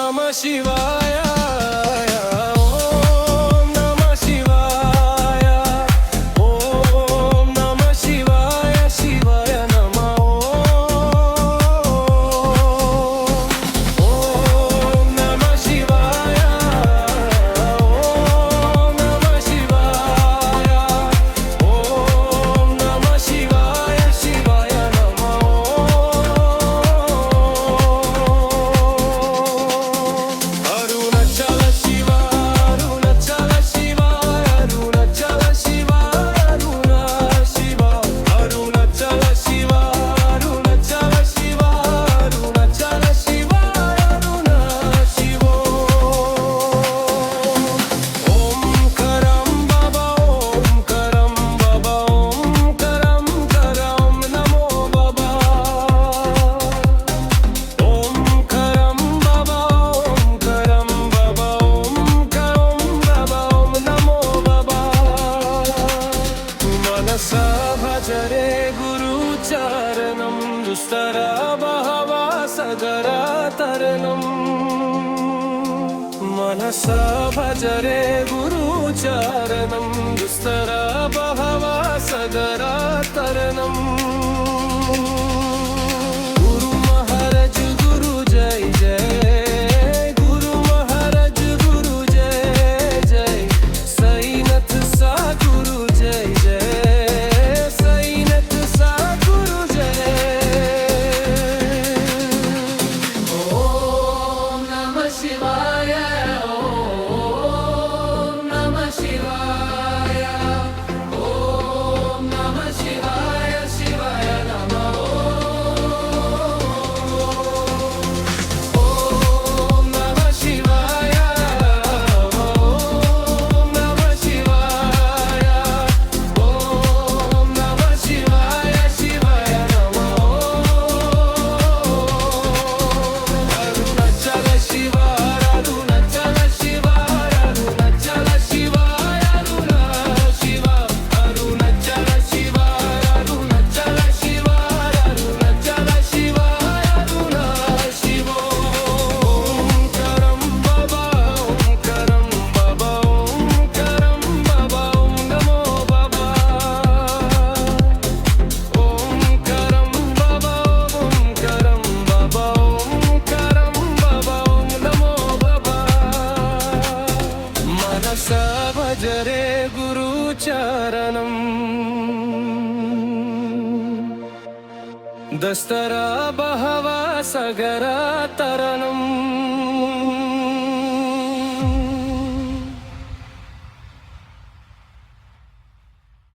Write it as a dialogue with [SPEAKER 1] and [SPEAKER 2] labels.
[SPEAKER 1] नमः शिवाय भजरे गुरुचरणं दुस्तरा बहवा सगरा तरणं मनसा भजरे गुरुचरणं दुस्तरा बहवा सगरा तरणं गुरु महाराज गुरु जय जय गुरु महाराज गुरु जय जय साईनाथ सा गुरु जय जय भजरे गुरुचरणं दस्तरा बहवा सगरा तरणं